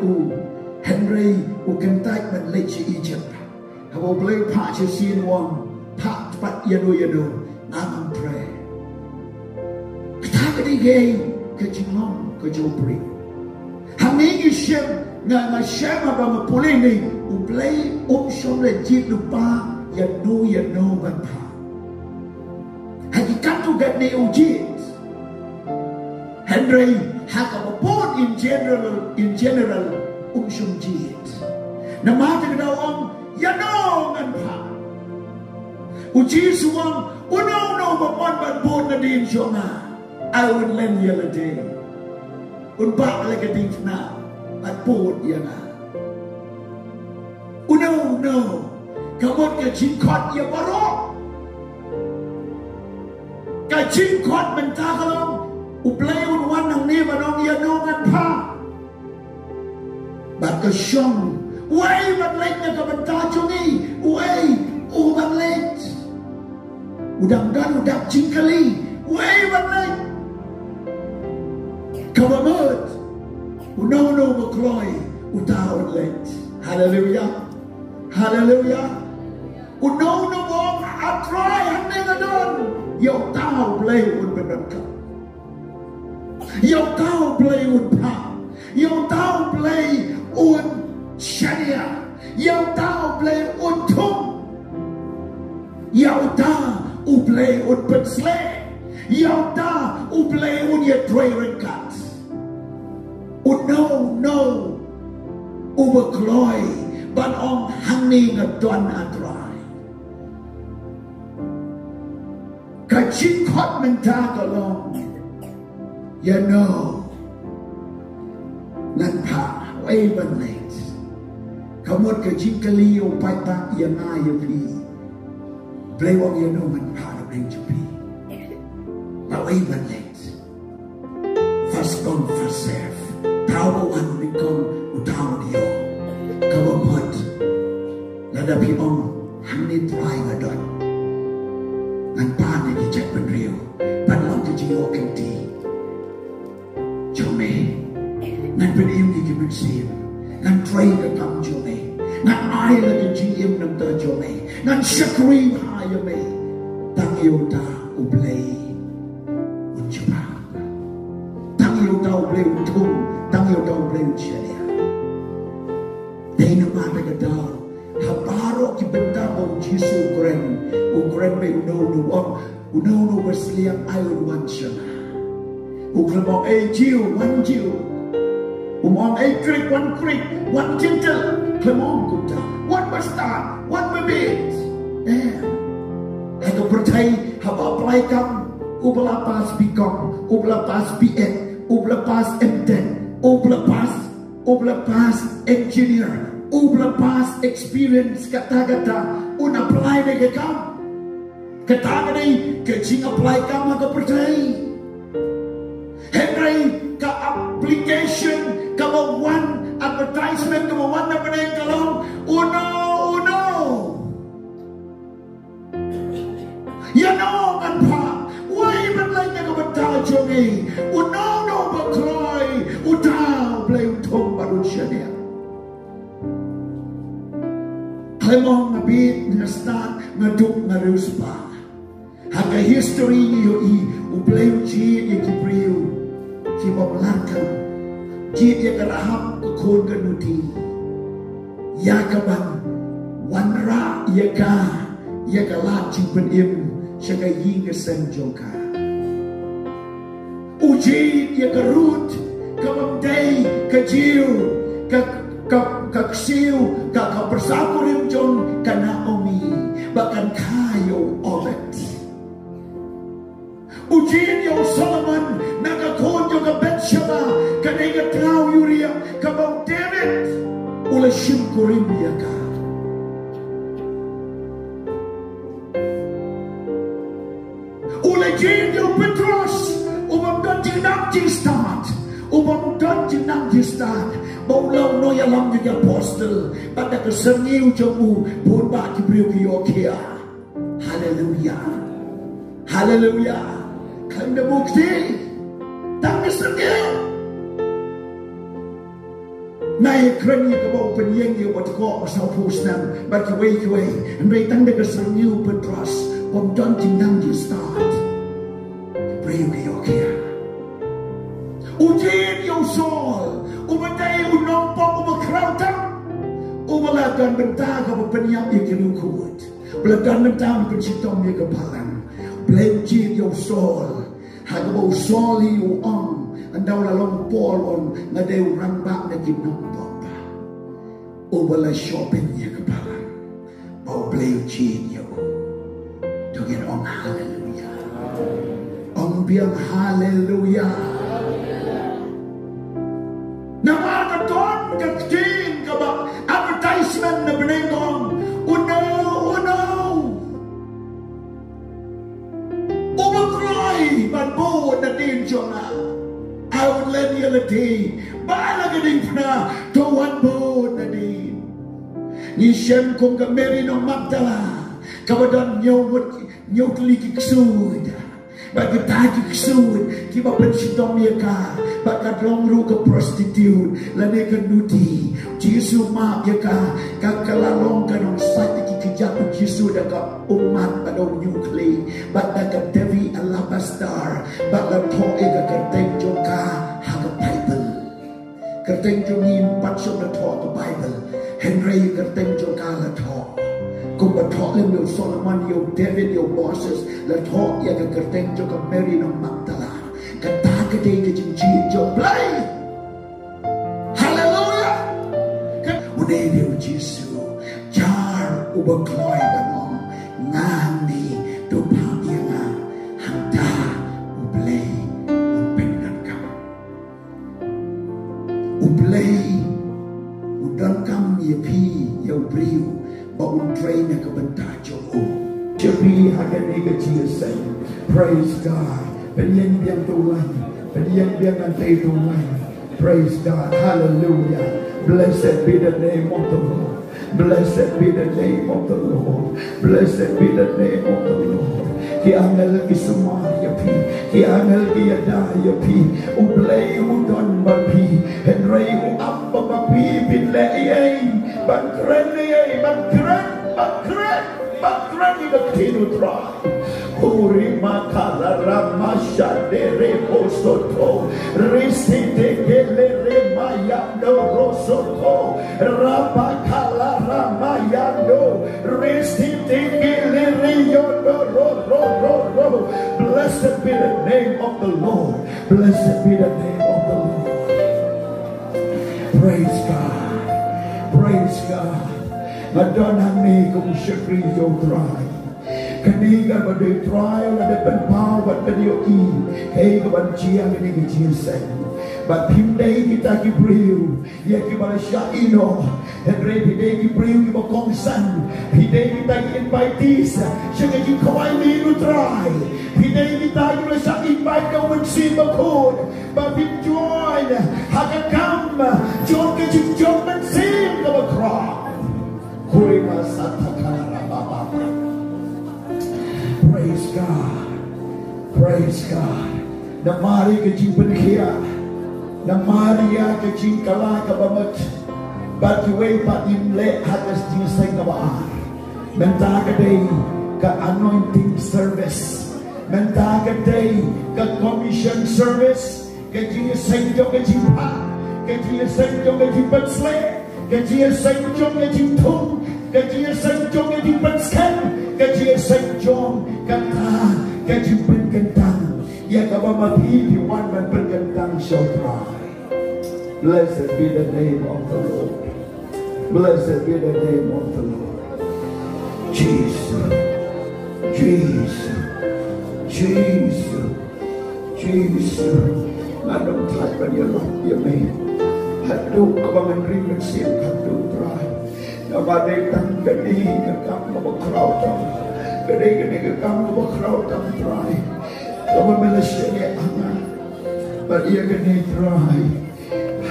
Henry who can take man late Egypt. I will play part you see one part but you know I'm pray. Kata di game kecilong kejopri. Hami isem na shem abang pulih ni u play shom le jit lupa you know ban pa. Hakikat tu gat ni ujit. Henry had a born in general jit. Na mata ka daw ang yanong ang pa. Uji suwang unaw no mapon ban na din siya nga. I would lend you a day. bak lagi ding na at put ya na no kamot ke chin khot ya barok ka chin khot men ta kalong play wan nang ni manong ya no ngan pa bat ka shong way bat lek na ka banta chungi way bat lek udang dan udak jingkali way bat lek kabamot no makloi utaw lek hallelujah no bom atrai hande gadon yo taw play un benaka yo taw play un pa yo taw play un sharia yo taw play un tum yo taw play un pensle yo taw play un ye drerenkat no overcloy ban ong hanging a don atrai ka chin khot men ta kalong you know nan pa way ban late kamot ka chin kali o pai ta ya na ya pi play wong you know man pa na bring to pi ba way ban late first come first serve tao wan ni kom utao dio kabamot lada pi ong hangni try ngadon nan pa ni ki check ben rio ban long ki jio kenti chome nan ben im ki ben sim nan try ka kam chome nan ai la ki jim nam ta chome nan shakri ha yome tang yo ta u play un chupa tang yo ta u play un tum tang yo ta u play un chia Dei nama mereka tahu habaro ki benda bom Jisu Ukren me uno berseliang air wan shana Ukren mong jiu wan jiu umong krik wan gentle klemong kuta wan bastard wan bebit Haka percay haba apply kam ubla pas bikong ubla pas biet ubla pas emten ubla pas engineer ubla pas experience kata un apply de kam kata ni ke jing apply kam ka percay Henry ka application ka one advertisement ka one na panay kalong uno you know man pa why man like na ka bata jogi uno bakloy utaw play utong barun siya niya Klemong nga bit nga start nga duk nga ruspa haka history niyo uplay uji ikipriyo ki pamlarkan ki ikarahap kukun kanuti yakabang wanra yakalat jimpen im siya kayi nga senjoka uji yakarut kamamday kajiw kaksiw kakapersakurim jong kanaomi bahkan kayo olet ujin yung Solomon nakakon yung Betsheba kanay katraw Uriah kabang David ula simkurim yaka ula jin yung Petros umamdan jinang jistamat umamdan jinang jistat Baulau no yalam juga apostle pada kesengiu jemu pun bagi beliau kiokia haleluya kanda bukti tak kesengiu naik kerana kau penyeng dia buat kau asal pusnam bagi way andai tanda kesengiu Petros umamdan jinang jistat beliau kiokia ujin yung Saul umatay unompok umakrautan umalagan bentang ka peniap yung kinukut belagan bentang pensitong yung kapalang belajin yung Saul hagabaw Saul yung andaw lalong polon nga daw rambak na kinompok umala shopping yung kapalang baw belajin yung tugin hallelujah ang biyang hallelujah kecil ke advertisement na benengong uno ubakroy banbo na din jona outlet yalati bala gading na tuwan bo na din ni shem kong ka Mary ng Magdala kawadan nyaw klikik sud bagi tadi kesud kiba pensitong dia ka bakat longru ke prostitute lane ke nuti Jesu ma dia ka kakalalong ka nong sati kikijatu Jesu da ka umat padong nyukli bakat ka devi alabastar bakat to'e ka kerteng joka haka Bible kerteng jongin patsong na to' ka Bible Henry kerteng joka la to' kung batok lim yung Solomon, yung David, yung Moses, latok ya kakerteng jo ka Mary ng Magdala, katagade ka jingjin jo play. Hallelujah! Unay yung Jesu, jar ubang kloy banong, ngandi tupang iya nga, hangda ublay upendan ka. Ublay udang kam yapi yaw briw, baun train na kabantadyo ko. Jari hagani ka Jesus. Praise God. Penyan biyang tulay. Penyan biyang antay tulay. Praise God. Hallelujah. Blessed be the name of the Lord. Blessed be the name of the Lord. Blessed be the name of the Lord. Kiangal ki Samaria pi. Kiangal ki Yadaya pi. Ublay udon bapi. Henry uappa bapi binleiyay. Bagkreniyay. Bagkren ida tinutray. Uri makala ramasya dere posoto. Risite gelere mayando rosoto. Rabakala ramayando. Risite gelere yondo ro. Blessed be the name of the Lord. Blessed be the name of the Lord. Praise God. Praise God. Madonna me kung syakri yo try. Kaniga ba de trial na de penpaw wat de yo i. Hey kaban chiang ni ki chiesen. But pimday kita ki briu. Ya ki bala sya ino. Henry pide ki briu ki ba kongsan. Pide kita ki invitees. Siya ki kawai mi no try. Pide kita ki ba sya invite ka wen si bakod. But with joy hakakam. Jom ke jom men sim ka ba kra. Praise God. Praise God. Namari ke jing penkhia. Namari ya ke jing kala ka bamat. Batuwe pa imle hatas jing seng ka baar. Menta ka day ka anointing service. Menta ka day ka commission service. Ka jing seng jo ka jing pa. Ka jing seng jo ka jing patsle. Kajia Saint John kajing tung, kajia Saint John kajing pensken, kajia Saint John kata kajing penkentang. Ya kabama pipi wan man penkentang shall cry. Blessed be the name of the Lord. Blessed be the name of the Lord. Jesus, Jesus, Jesus, Jesus. Madam type on your life, you may. Haduk kabangan ringan siya haduk try. Nabaday tang gani kakam mabakraw tang. Gani kakam mabakraw tang try. Kamamala siya niya angan. But iya gani try.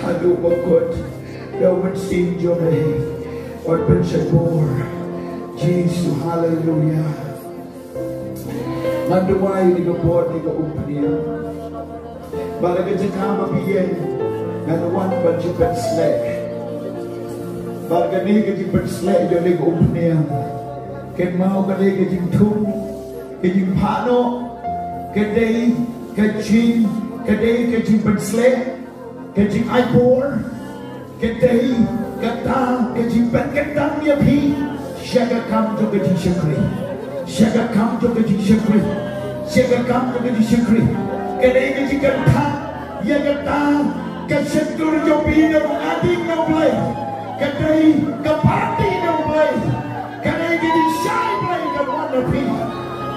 Haduk magkot. Dawan sin jore. Or ben siya bor. Jesus, hallelujah. Manduway ni kabor ni kaumpaniya. Balaga dyan ka mabiyen. And one but you can slay. Bargani you can slay your leg open here. Can mau gani you tung, can you pano, can they, can you slay, can you ipor, can they, can you can down your pee. Shaga come to get you shakri. Shaga come to get you shakri. Shaga come to get you shakri. Can they get ta, yagata. Kasentur jobi na ating na play. Kadai kapati na play. Kadai gini shy play ka wana pi.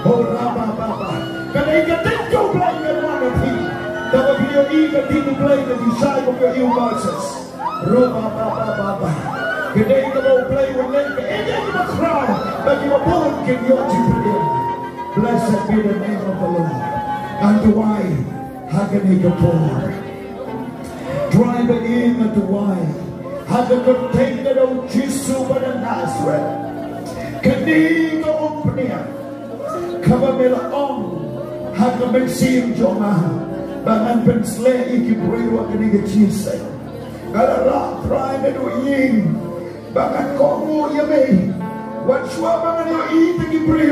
Oh raba baba. Kadai katenjo play ka wana pi. Dapat video i ka tinu play ka di shy mo ka iyo Moses. Today you won't play with Naka. And then you will cry. But you will born give your children. Blessed be the name of the Lord. And why? How can he go forward? Drive in at the why? How can you take the old Jesus over the Nazareth? Can he go open here? Cover me on. How can we see him, Jonah? Bahkan penslay ikibri waktu ni kecil. Kalau rak try medu ing, bahkan kamu ya me, wajwa bahkan yo i ikibri,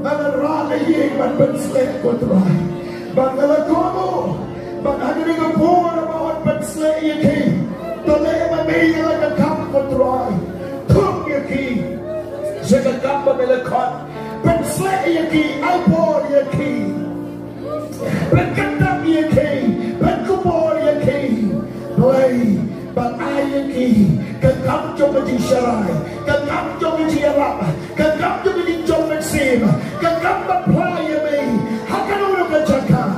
kalau rak le ing bahkan penslay ko try, bahkan kamu, bahkan ni kapur bahkan penslay iki, tole me ya ka kam ko try, tung iki, jaga kam melekot, penslay iki, aipor iki. Berkendang ia king, berkubur ia king, play, berayah king, kekam jom di syarai, kekam jom di Arab, kekam jom di jom Mesim, kekam berplay me, hakan orang kerjakan.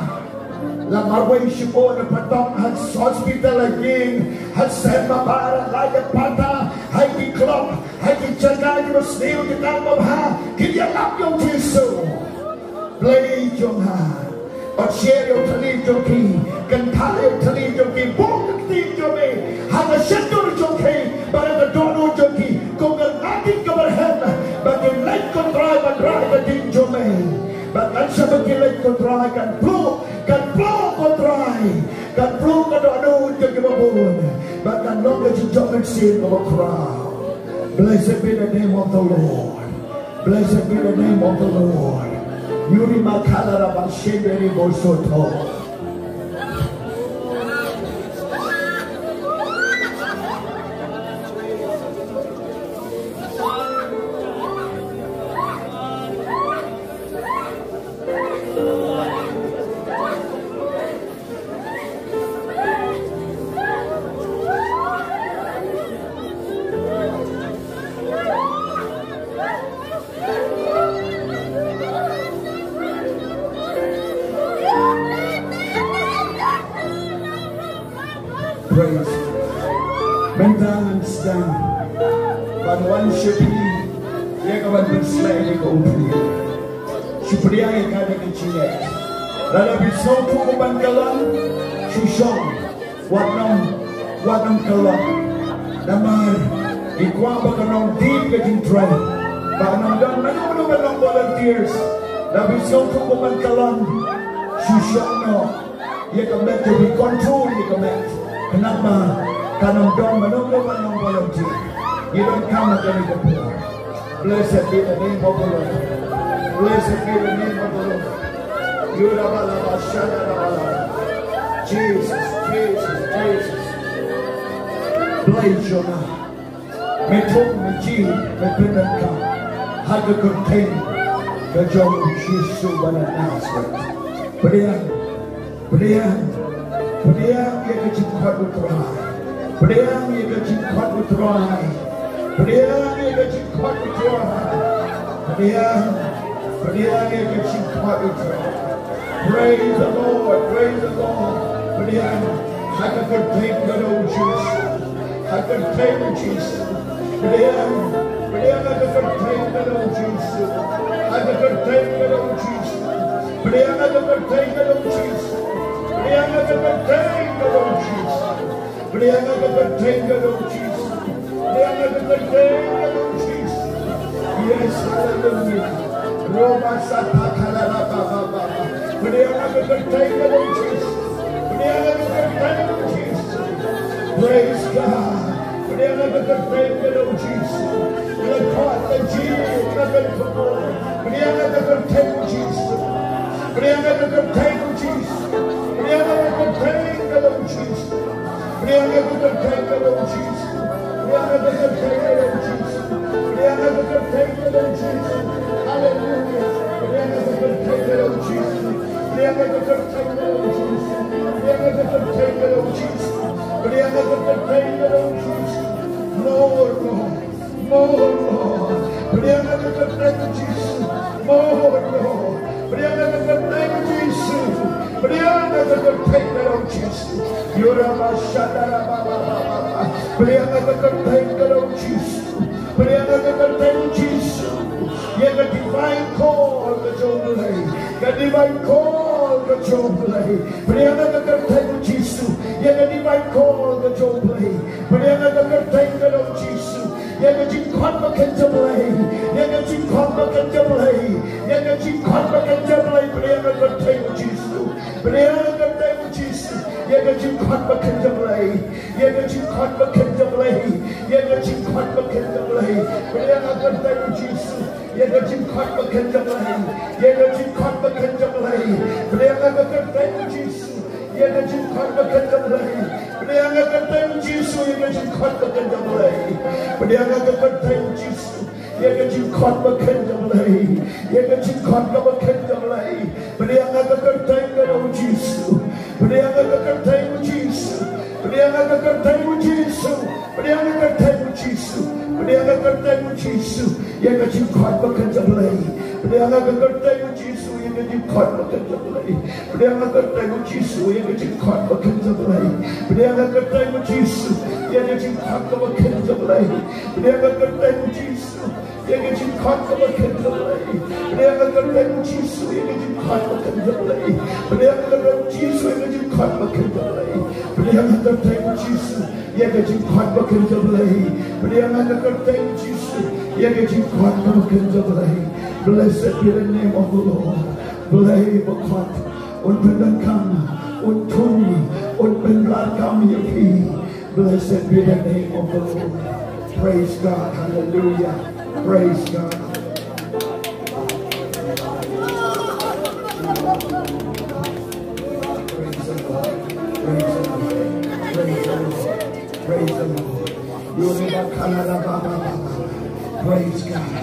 Lama way sipo na patong hat hospital lagi, hat sema para lagi patah, hai di klub, hai di jaga di Muslim di dalam ha, kita lap yang tisu, play jom ha. But share your talent jockey, can tell your talent jockey, both the team jockey, have a shadow jockey, but the dono jockey, go the nothing cover him, but the light can drive and drive the team jockey. But that's somebody light can drive, can blow, can blow, can dono jockey bone, but can not let you jump and sing of a crowd. Blessed be the name of the Lord. Blessed be the name of the Lord. Yuri makala rabasheberi bosoto. Praise. Mental and stand. But one should be. Dia kawan berselai di kumpulan. Supaya yang ada kecilnya. Lalu bisau kuman kalam. Susong. Wadam kalam. Namar. Ikuan baganong deep getting try. Baganong dan mana volunteers. Lalu bisau kuman kalam. Susong no. Ia kamet to be control. Ia kamet. Kenapa? Karena dong menunggu volunteer. You don't come again in the poor. Blessed be the name of the Lord. Blessed be the name of the Lord. Jesus, Jesus, Jesus. Bless your name. May talk with you, may bring them come. How to contain the job of Jesus when it announced. Beriang ia kecimpat utrai. Beriang ia kecimpat utrai. Beriang ia kecimpat utrai. Beriang ia kecimpat utrai. Praise the Lord, praise the Lord. Beriang, I can contain the Lord Jesus. I can contain Jesus. Beriang, I can contain the Lord Jesus. I can contain the Lord Jesus. Beriang, I can contain the Lord Jesus. Beriang akan contain the Lord Jesus. Beriang akan contain the Lord Jesus. Beriang akan contain the Lord Jesus. Yes, hallelujah. Roma sapakala baba. Beriang akan contain the Lord Jesus. Beriang akan contain the Lord Jesus. Praise God. Beriang akan contain the Lord Jesus. Lepas Jesus akan contain. Beriang akan contain Jesus. Beriang akan contain Jesus. Beriang akan contain the Lord Jesus. Beriang akan contain the Lord Jesus. Beriang akan contain the Lord Jesus. Beriang akan contain the Lord Jesus. Hallelujah. Beriang akan contain the Lord Jesus. Beriang akan contain the Lord Jesus. Beriang akan contain the Lord Jesus. Beriang akan contain the Lord Jesus. More, Lord. More, Lord. Beriang akan contain Jesus. More, Lord. Beriang akan contain Jesus. Beriang akan contain the Lord Jesus. Yura masyadara baba. Jesus. Yeah, the divine call the Jubilee. The divine call the Jubilee. Jesus. Yeah, the divine call the Jubilee. Jesus. Yeah, the convocant Jubilee. Yeah, the convocant Jubilee. Yeah, the convocant Jubilee. Jesus. Jesus. Yeah, the convocant Jubilee. Yeah, the convocant Jubilee. Yeah, the convocant Jubilee. Jesus. Yeah, the convocant Jubilee. Yeah, the convocant Jubilee. Jesus. Yeah, the convocant Jubilee. Jesus. Yeah, the convocant Jubilee. Jesus. Yeah, get you caught the kingdom lay. Yeah, get you caught the kingdom lay. But they are not the good thing that of Jesus. But they are not the good thing with Jesus. But they are not the good thing with Jesus. But they are not the good thing with Jesus. But they are not the good thing with Jesus. Yeah, get you caught the kingdom lay. But they are not the good thing with Jesus. Yeah, get you caught the kingdom lay. But they are not the good thing with Jesus. Yeah, get you caught the kingdom lay. But they are not the good thing with Jesus. Yeah, get you caught the kingdom lay. But they are not the good thing with Jesus. Yeah, get you caught the kingdom lay. But they are not the good thing with Jesus. Yeah, get you caught the kingdom lay. But they are not the good Jesus. Yeah, get you caught the kingdom lay. But they are not the good thing with Jesus. Yeah, get you caught the kingdom lay. But they are not the good thing with Jesus. Yeah, get you caught the kingdom lay. Blessed be the name of the Lord. Blessed be God. Und ben kam, und tun, und ben blat kam hier viel. Blessed be the name of the Lord. Praise God. Hallelujah. Praise God. Praise the Lord. Praise the Lord. Praise the Lord. Praise the Lord. Praise God.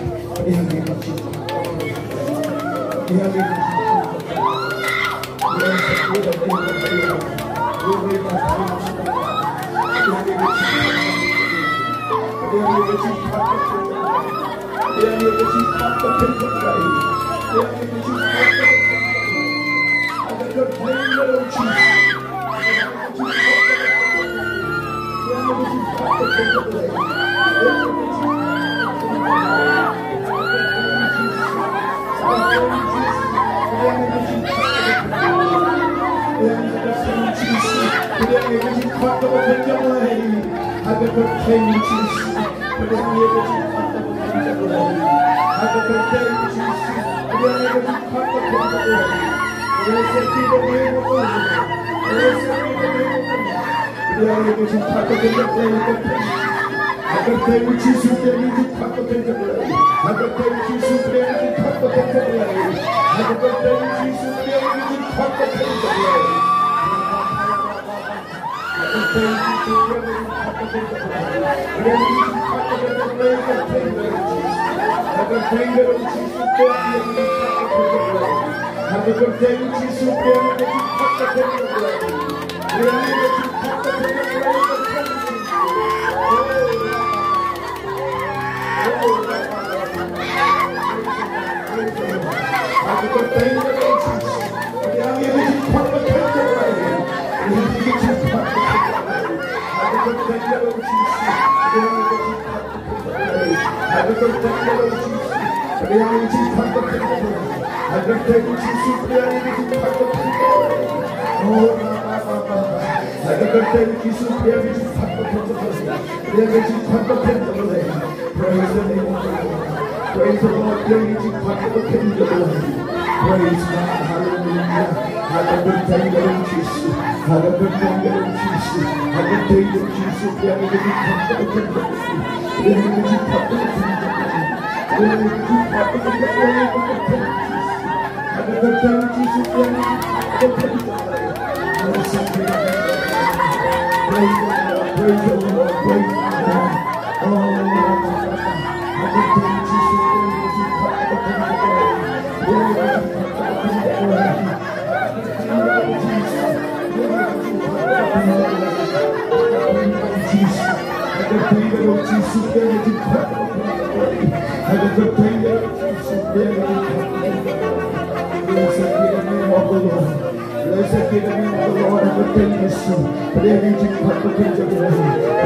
Blessed be the name of Jesus. Blessed be the name of the Lord and the goodness. The energy cut the pins of the rain.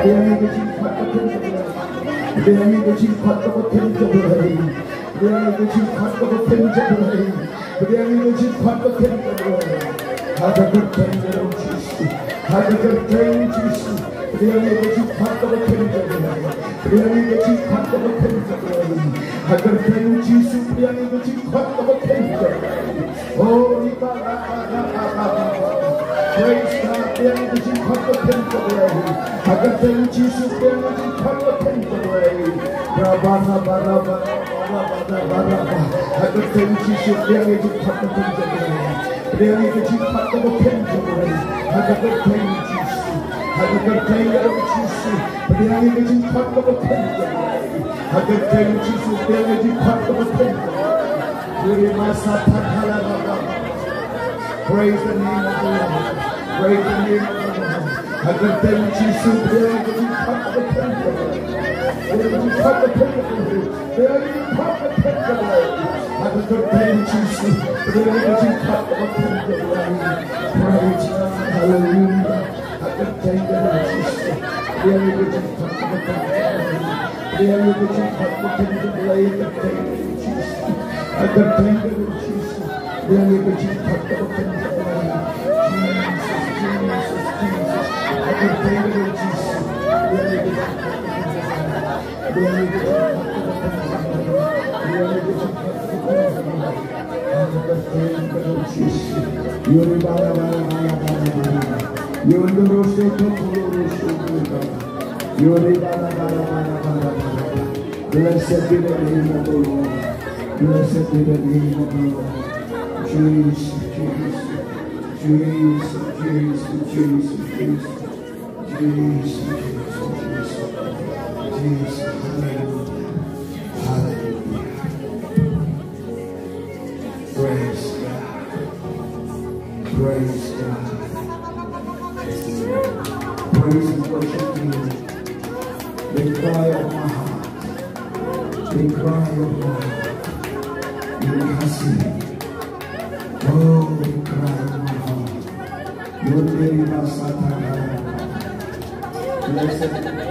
The energy cut the pins of the rain. The energy cut the pins of the rain. The energy cut the pins of the rain. The energy cut the pins of the rain. Have a good day, Lord Jesus. Have a good day, Jesus. The energy cut the pins of the rain. The energy cut the pins of the rain. Have a good day, Jesus. The energy cut the pins of the rain. Oh, praise God, the energy cut the pins of the rain. I can tell Jesus, the energy cut the pins of the rain. I can tell Jesus, the energy cut the pins of the rain. The energy cut the pins of the rain. I can tell Jesus. I can tell Jesus, the energy cut the pins of the rain. I can tell Jesus, the energy cut the pins of the rain. Praise the name of the Lord. Praise the name of the Lord. I can tell Jesus, the energy cut the pins of the rain. The energy cut the pins of the rain. The energy cut the pins of the rain. I can tell Jesus, the energy cut the pins of the rain. Praise God, hallelujah. I can tell Jesus, the energy cut the pins of the rain. The energy cut the pins of the rain. I can tell Jesus, the energy cut the pins of the rain. I can tell Jesus, the energy cut the pins of the Blessed be the name of the Lord. Blessed be the name of the Lord. Jesus, Jesus, Jesus, Jesus, Jesus, Jesus, Jesus, Jesus, Jesus, hallelujah, hallelujah. Praise God, praise God. Praise and worship you. The cry of my heart, the cry of my heart. You see, oh, the cry of my heart. Your name is Blessed.